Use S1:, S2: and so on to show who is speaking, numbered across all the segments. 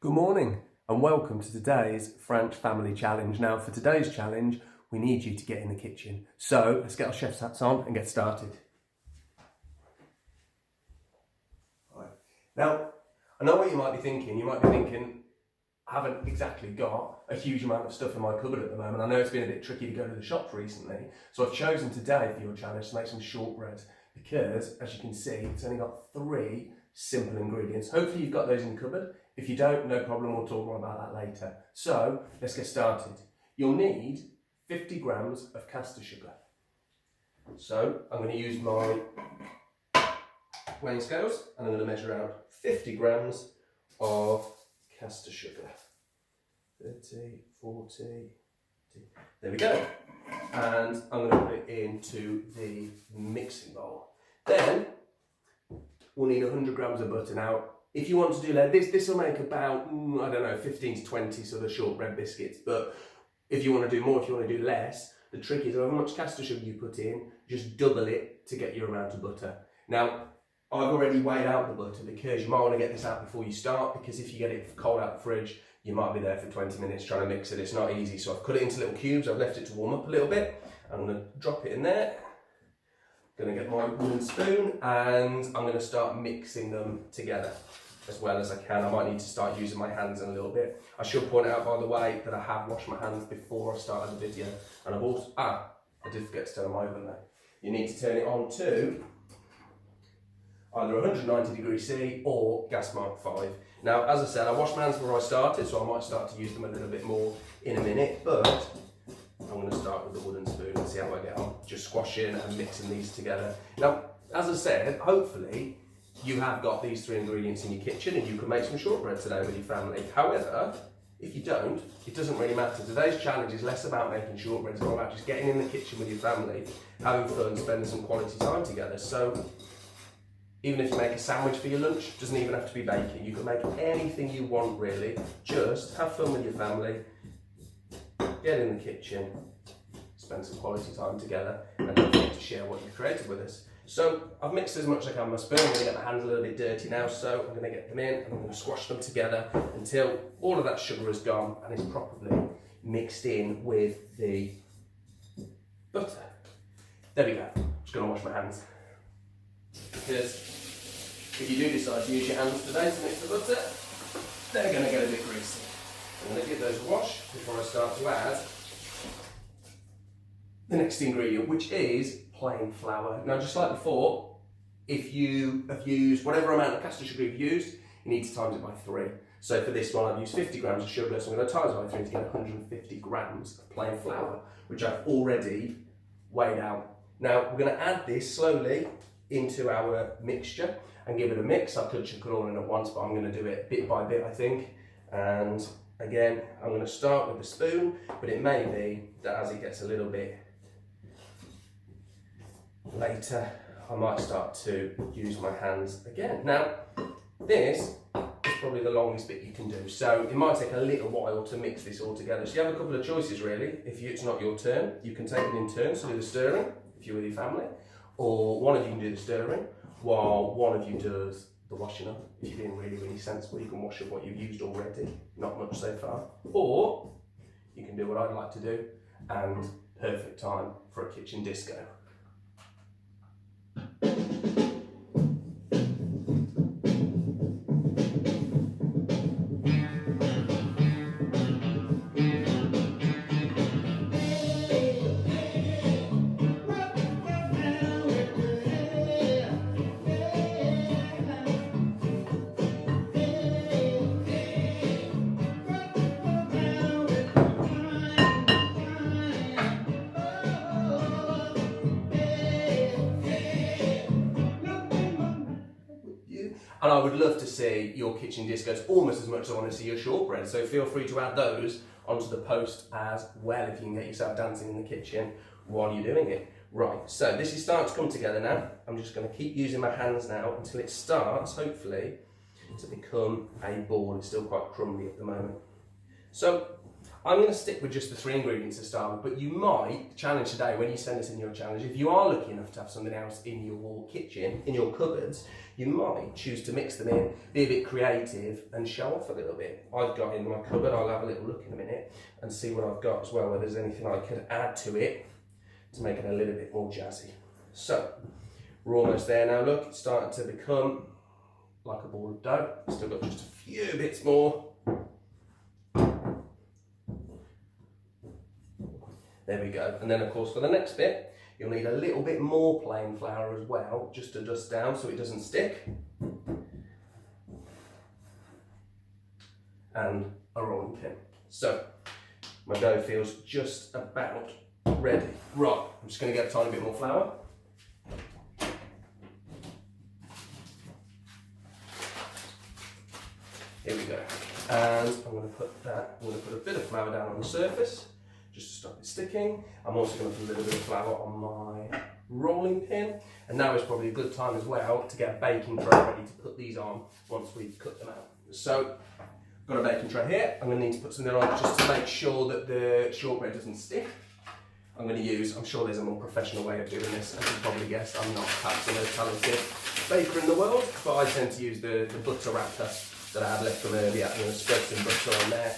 S1: Good morning and welcome to today's Franche family challenge. Now for today's challenge, we need you to get in the kitchen. So let's get our chef's hats on and get started. Right. Now, I know what you might be thinking. You might be thinking, I haven't exactly got a huge amount of stuff in my cupboard at the moment. I know it's been a bit tricky to go to the shops recently. So I've chosen today for your challenge to make some shortbreads because, as you can see, it's only got 3 simple ingredients. Hopefully you've got those in the cupboard. If you don't, no problem, we'll talk more about that later. So let's get started. You'll need 50 grams of caster sugar. So I'm going to use my weighing scales and I'm going to measure out 50 grams of caster sugar. 30, 40, there we go. And I'm going to put it into the mixing bowl. Then we'll need 100 grams of butter. Now, if you want to do that, this will make about, I don't know, 15 to 20 sort of shortbread biscuits. But if you want to do more, if you want to do less, the trick is however much caster sugar you put in, just double it to get your amount of butter. Now, I've already weighed out the butter because you might want to get this out before you start, because if you get it cold out the fridge, you might be there for 20 minutes trying to mix it. It's not easy. So I've cut it into little cubes. I've left it to warm up a little bit. I'm going to drop it in there. Going to get my wooden spoon and I'm going to start mixing them together as well as I can. I might need to start using my hands in a little bit. I should point out, by the way, that I have washed my hands before I started the video, and I've also, I did forget to turn my oven though. You need to turn it on to either 190 degrees C or gas mark 5. Now, as I said, I washed my hands before I started, so I might start to use them a little bit more in a minute, but I'm going to start with the wooden spoon and see how I get on, just squashing and mixing these together. Now, as I said, hopefully you have got these 3 ingredients in your kitchen and you can make some shortbread today with your family. However, if you don't, it doesn't really matter. Today's challenge is less about making shortbread, it's more about just getting in the kitchen with your family, having fun, spending some quality time together. So even if you make a sandwich for your lunch, it doesn't even have to be baking. You can make anything you want really. Just have fun with your family, get in the kitchen, spend some quality time together, and don't forget to share what you've created with us. So I've mixed as much as I can with my spoon. I'm going to get my hands a little bit dirty now, so I'm going to get them in and I'm going to squash them together until all of that sugar is gone and it's properly mixed in with the butter. There we go. I'm just going to wash my hands, because if you do decide to use your hands today to mix the butter, they're going to get a bit greasy. I'm going to give those a wash before I start to add the next ingredient, which is plain flour. Now, just like before, if you have used whatever amount of caster sugar you've used, you need to times it by 3. So for this one, I've used 50 grams of sugar, so I'm going to times it by 3 to get 150 grams of plain flour, which I've already weighed out. Now, we're going to add this slowly into our mixture and give it a mix. I could chuck it all in at once, but I'm going to do it bit by bit, I think. And again, I'm going to start with the spoon, but it may be that as it gets a little bit later, I might start to use my hands again. Now, this is probably the longest bit you can do, so it might take a little while to mix this all together. So you have a couple of choices really. If it's not your turn, you can take it in turns, so do the stirring if you're with your family, or one of you can do the stirring while one of you does the washing up. If you're being really, really sensible, you can wash up what you've used already, not much so far. Or you can do what I'd like to do, and perfect time for a kitchen disco. And I would love to see your kitchen discos almost as much as I want to see your shortbread. So feel free to add those onto the post as well if you can get yourself dancing in the kitchen while you're doing it. Right, so this is starting to come together now. I'm just going to keep using my hands now until it starts, hopefully, to become a ball. It's still quite crumbly at the moment. So I'm going to stick with just the 3 ingredients to start with, but you might, challenge today, when you send us in your challenge, if you are lucky enough to have something else in your kitchen, in your cupboards, you might choose to mix them in, be a bit creative and show off a little bit. I've got in my cupboard, I'll have a little look in a minute and see what I've got as well, whether there's anything I could add to it to make it a little bit more jazzy. So, we're almost there now. Look, it's starting to become like a ball of dough. Still got just a few bits more. There we go. And then of course for the next bit, you'll need a little bit more plain flour as well, just to dust down so it doesn't stick. And a rolling pin. So, my dough feels just about ready. Right, I'm just going to get a tiny bit more flour. Here we go. And I'm going to put a bit of flour down on the surface, just to stop it sticking. I'm also going to put a little bit of flour on my rolling pin. And now is probably a good time as well to get a baking tray ready to put these on once we've cut them out. So, I've got a baking tray here. I'm going to need to put something on just to make sure that the shortbread doesn't stick. I'm sure there's a more professional way of doing this. As you probably guessed, I'm not perhaps the most talented baker in the world, but I tend to use the butter wrapper that I had left from earlier. I'm going to spread some butter on there,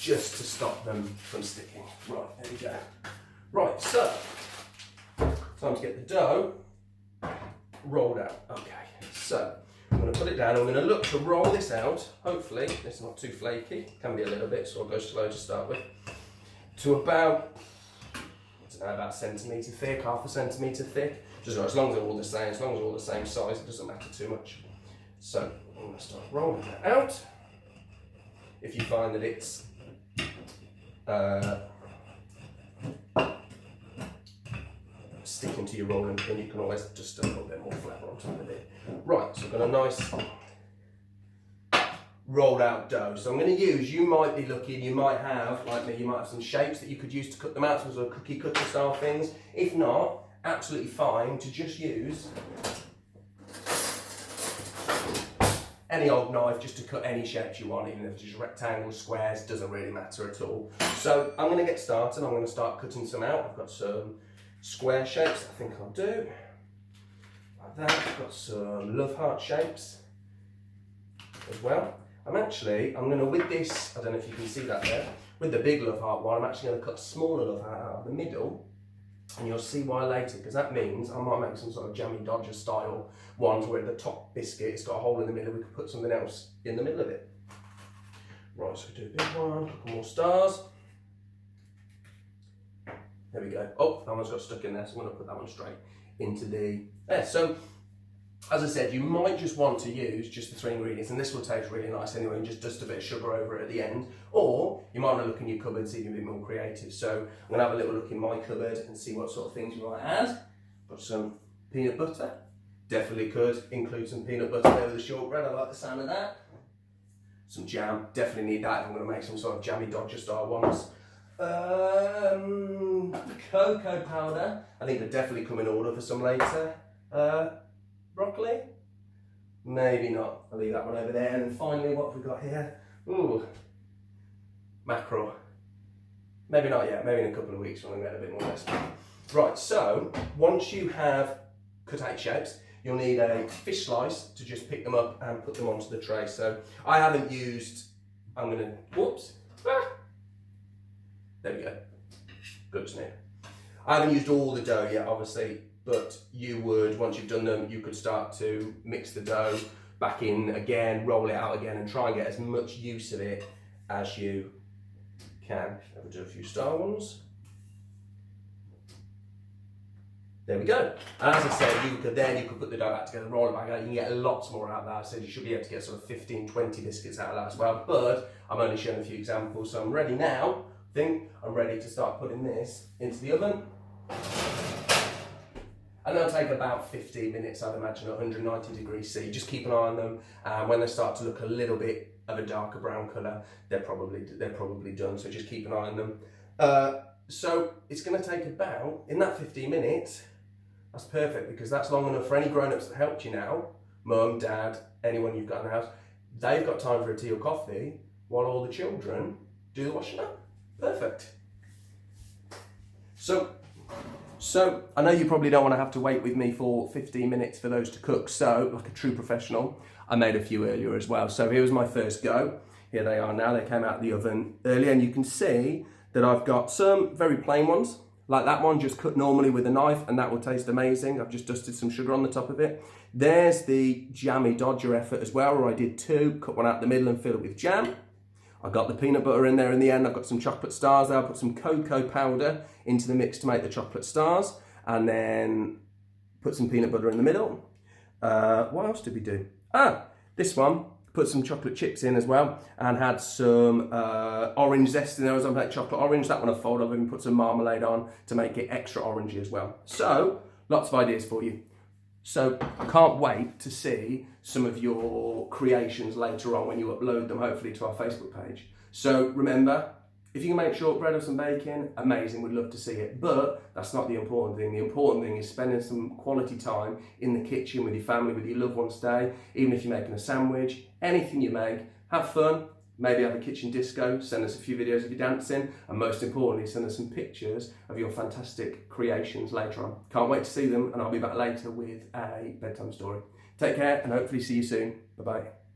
S1: just to stop them from sticking. Right, there we go. Right, so, time to get the dough rolled out. Okay, so, I'm going to put it down. I'm going to look to roll this out. Hopefully, it's not too flaky. It can be a little bit, so I'll go slow to start with. To about, I don't know, about a centimetre thick, half a centimetre thick. Just as long as they're all the same, as long as they're all the same size, it doesn't matter too much. So I'm going to start rolling that out. If you find that it's sticking to your rolling pin, you can always just a little bit more flour on top of it. Right, so I've got a nice rolled out dough. So I'm going to use, you might be lucky, you might have, like me, you might have some shapes that you could use to cut them out, some sort of cookie cutter style things. If not, absolutely fine to just use any old knife just to cut any shapes you want, even if it's just rectangles, squares, doesn't really matter at all. So I'm going to get started. I'm going to start cutting some out. I've got some square shapes I think I'll do. Like that. I've got some love heart shapes as well. I'm going to, with this, I don't know if you can see that there, with the big love heart one, I'm actually going to cut a smaller love heart out of the middle, and you'll see why later, because that means I might make some sort of jammy dodger style ones where the top biscuit, it's got a hole in the middle, we could put something else in the middle of it. Right, so we do a big one, a couple more stars. There we go. Oh, that one's got stuck in there, so I'm going to put that one straight into the, there. So, as I said, you might just want to use just the 3 ingredients, and this will taste really nice anyway, and just dust a bit of sugar over it at the end. Or you might want to look in your cupboard and see if you can be more creative. So I'm going to have a little look in my cupboard and see what sort of things you might add. Got some peanut butter. Definitely could include some peanut butter there with the shortbread. I like the sound of that. Some jam. Definitely need that if I'm going to make some sort of jammy dodger style ones. Cocoa powder. I think they'll definitely come in order for some later. Broccoli? Maybe not. I'll leave that one over there. And then finally, what have we got here? Ooh, mackerel. Maybe not yet. Maybe in a couple of weeks when I get a bit more recipe. Right, so once you have cut out shapes, you'll need a fish slice to just pick them up and put them onto the tray. So I haven't used, I'm going to, whoops. There we go. Good snip. I haven't used all the dough yet, obviously. But you would, once you've done them, you could start to mix the dough back in again, roll it out again, and try and get as much use of it as you can. I'll do a few star ones. There we go. And as I said, you could put the dough back together, roll it back out. You can get lots more out of that. I said you should be able to get sort of 15, 20 biscuits out of that as well. But I'm only showing a few examples, so I'm ready now. I think I'm ready to start putting this into the oven. And they'll take about 15 minutes, I'd imagine, at 190 degrees C. Just keep an eye on them. And when they start to look a little bit of a darker brown colour, they're probably done. So just keep an eye on them. So it's going to take about, in that 15 minutes, that's perfect, because that's long enough for any grown-ups that helped you now, mum, dad, anyone you've got in the house. They've got time for a tea or coffee. while all the children do the washing up. Perfect. So I know you probably don't want to have to wait with me for 15 minutes for those to cook. So like a true professional, I made a few earlier as well. So here was my first go. Here they are now. They came out of the oven earlier, and you can see that I've got some very plain ones, like that one, just cut normally with a knife, and that will taste amazing. I've just dusted some sugar on the top of it. There's the jammy Dodger effort as well, where I did two, cut one out the middle and fill it with jam. I got the peanut butter in there in the end. I've got some chocolate stars there. I put some cocoa powder into the mix to make the chocolate stars, and then put some peanut butter in the middle. What else did we do? This one, put some chocolate chips in as well, and had some orange zest in there as I made chocolate orange. That one I folded over and put some marmalade on to make it extra orangey as well. So, lots of ideas for you. So I can't wait to see some of your creations later on when you upload them, hopefully to our Facebook page. So remember, if you can make shortbread or some bacon, amazing, we'd love to see it. But that's not the important thing. The important thing is spending some quality time in the kitchen with your family, with your loved ones today. Even if you're making a sandwich, anything you make, have fun. Maybe have a kitchen disco, send us a few videos of you dancing, and most importantly, send us some pictures of your fantastic creations later on. Can't wait to see them, and I'll be back later with a bedtime story. Take care, and hopefully see you soon. Bye-bye.